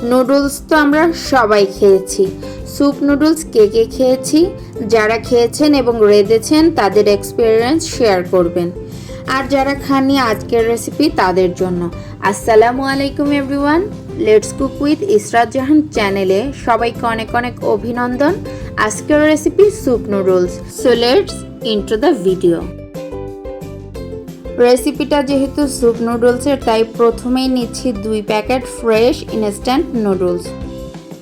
Noodles তো আমরা সবাই খেয়েছি। স্যুপ নুডলস কে কে খেয়েছি? যারা খেয়েছেন এবং রেঁধেছেন তাদের এক্সপিরিয়েন্স শেয়ার করবেন। আর যারা খাননি আজকের রেসিপি তাদের জন্য। আসসালামু আলাইকুম everyone, let's cook with Israt Jahan চ্যানেলে সবাইকে অনেক অনেক অভিনন্দন। আজকের recipe soup noodles. So let's into the video. রেসিপিটা যেহেতু স্যুপ নুডলসের, তাই প্রথমেই নিচ্ছি 2 প্যাকেট ফ্রেশ ইনস্ট্যান্ট নুডলস।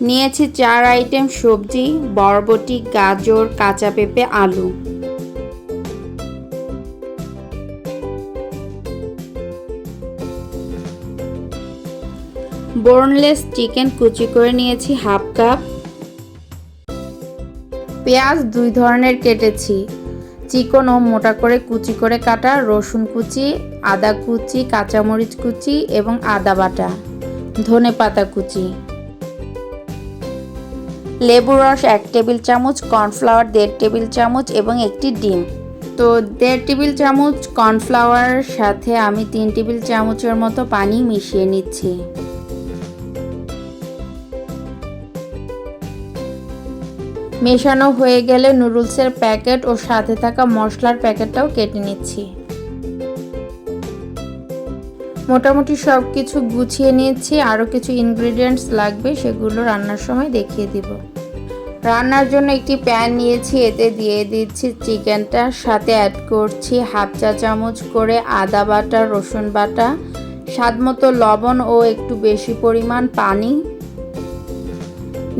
নিয়েছি 4 আইটেম সবজি, বরবটি, গাজর, কাঁচা পেঁপে, আলু। বোনলেস চিকেন কুচি করে নিয়েছি হাফ কাপ। পেঁয়াজ 2 ধরনের কেটেছি, চিকন ও মোটা করে কুচি করে কাটা, রসুন কুচি, আদা কুচি, কাঁচামরিচ কুচি এবং আদা বাটা, ধনেপাতা কুচি। লেবু রস 1 টেবিল চামচ, কর্নফ্লাওয়ার 1.5 টেবিল চামচ এবং একটি ডিম। তো 1.5 টেবিল চামচ কর্নফ্লাওয়ারের সাথে আমি 3 টেবিল চামচের মতো পানি মিশিয়ে নিচ্ছি। মেশানো হয়ে গেলে নুডলসের প্যাকেট ও সাথে থাকা মশলার প্যাকেটটাও কেটে নিচ্ছি। মোটামুটি সব কিছু গুছিয়ে নিয়েছি। আরও কিছু ইনগ্রেডিয়েন্টস লাগবে, সেগুলো রান্নার সময় দেখিয়ে দিব। রান্নার জন্য একটি প্যান নিয়েছি, এতে দিয়ে দিচ্ছি চিকেনটা, সাথে অ্যাড করছি হাফ চা চামচ করে আদা বাটা, রসুন বাটা, স্বাদমতো লবণ ও একটু বেশি পরিমাণ পানি।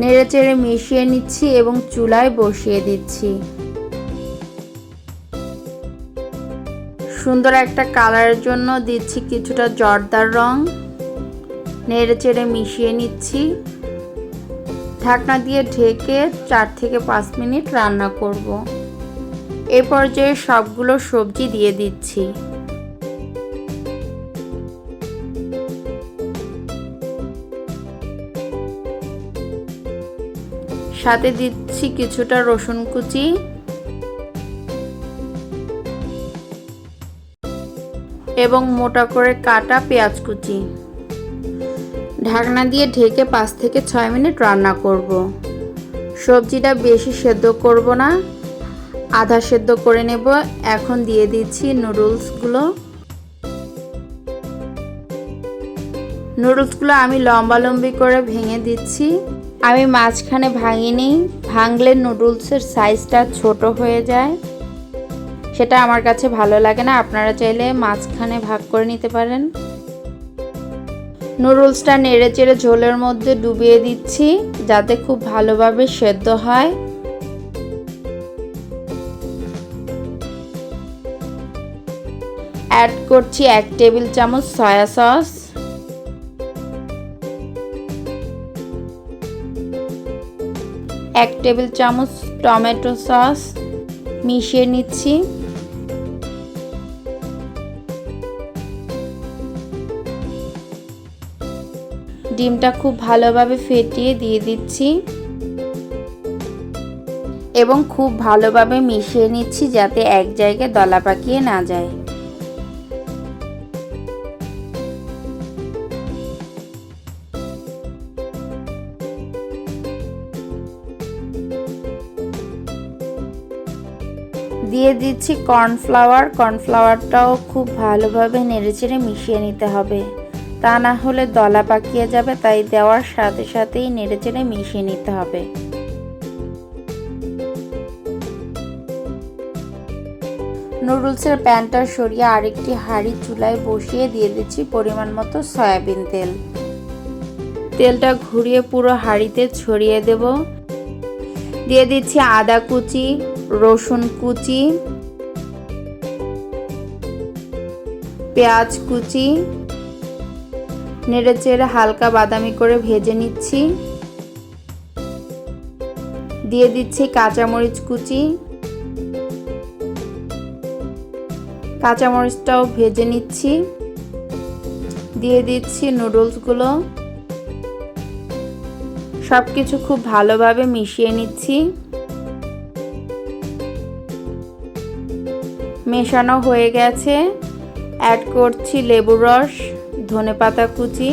নেড়েচেড়ে মিশিয়ে নিচ্ছি এবং চুলায় বসিয়ে দিচ্ছি। সুন্দর একটা কালারের জন্য দিচ্ছি কিছুটা জর্দার রং। নেড়েচেড়ে মিশিয়ে নিচ্ছি। ঢাকনা দিয়ে ঢেকে 4 থেকে 5 মিনিট রান্না করব। এই পর্যায়ে সবগুলো সবজি দিয়ে দিচ্ছি। সাথে দিচ্ছি কিছুটা রসুন কুচি এবং মোটা করে কাটা পেঁয়াজ কুচি। ঢাকনা দিয়ে ঢেকে 5 থেকে 6 মিনিট রান্না করব। সবজিটা বেশি সেদ্ধ করব না, আধা সেদ্ধ করে নেব। এখন দিয়ে দিচ্ছি নুডলসগুলো। নুডলসগুলো আমি লম্বালম্বি করে ভেঙে দিচ্ছি। আমি মাঝখানে ভাঙিনি, ভাঙলে নুডলসের সাইজটা ছোট হয়ে যায়, সেটা আমার কাছে ভালো লাগে না। আপনারা চাইলে মাঝখানে ভাগ করে নিতে পারেন। নুডলসটা নেড়েচেড়ে ঝোলের মধ্যে ডুবিয়ে দিচ্ছি যাতে খুব ভালোভাবে সেদ্ধ হয়। অ্যাড করছি 1 টেবিল চামচ সয়া সস, 1 টেবিল চামচ টমেটো সস। মিশিয়ে নিচ্ছি। ডিমটা খুব ভালোভাবে ফেটিয়ে দিয়ে দিচ্ছি এবং খুব ভালোভাবে মিশিয়ে নিচ্ছি যাতে এক জায়গায় দলা পাকিয়ে না যায়। দিয়ে দিচ্ছি কর্নফ্লাওয়ার। কর্নফ্লাওয়ারটাও খুব ভালোভাবে নেড়েচেড়ে মিশিয়ে নিতে হবে, তা না হলে দলা পাকিয়ে যাবে। তাই দেওয়ার সাথে সাথেই নেড়েচেড়ে মিশিয়ে নিতে হবে। নুডলসের প্যানটা সরিয়ে আরেকটি হাঁড়ি চুলায় বসিয়ে দিয়ে দিচ্ছি পরিমাণ মতো সয়াবিন তেল। তেলটা ঘুরিয়ে পুরো হাঁড়িতে ছড়িয়ে দেব। দিয়ে দিচ্ছি আদা কুচি, রসুন কুচি, পেঁয়াজ কুচি। নেড়েচেড়ে হালকা বাদামি করে ভেজে নিচ্ছি। দিয়ে দিচ্ছি কাঁচামরিচ কুচি, কাঁচামরিচটাও ভেজে নিচ্ছি। দিয়ে দিচ্ছি নুডলসগুলো। সবকিছু খুব ভালোভাবে মিশিয়ে নিচ্ছি। মেশানো হয়ে গেছে। অ্যাড করছি লেবুর রস, ধনেপাতা কুচি,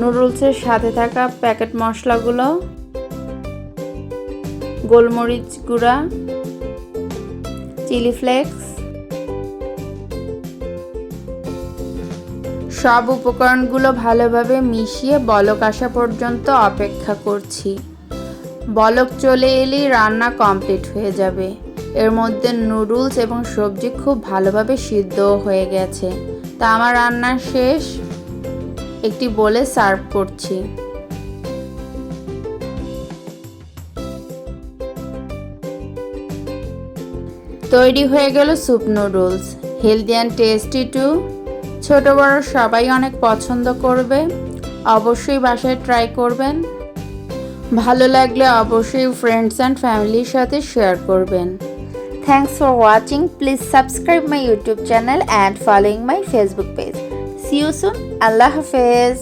নুডলসের সাথে থাকা প্যাকেট মশলাগুলো, গোলমরিচ গুঁড়া, চিলি ফ্লেক্স, সব উপকরণগুলো ভালোভাবে মিশিয়ে বলক আসা পর্যন্ত অপেক্ষা করছি। বলক চলে এলেই রান্না কমপ্লিট হয়ে যাবে। এর মধ্যে নুডলস এবং সবজি খুব ভালোভাবে সিদ্ধ হয়ে গেছে। তা আমার রান্না শেষ, একটি বোলে সার্ভ করছি। তৈরি হয়ে গেল soup noodles, healthy and tasty too. ছোট বড় সবাই অনেক পছন্দ করবে। অবশ্যই বাসায় ট্রাই করবেন। ভালো লাগলে অবশ্যই ফ্রেন্ডস অ্যান্ড ফ্যামিলির সাথে শেয়ার করবেন। Thanks for watching. Please subscribe my YouTube channel and following my Facebook page. See you soon. Allah Hafiz.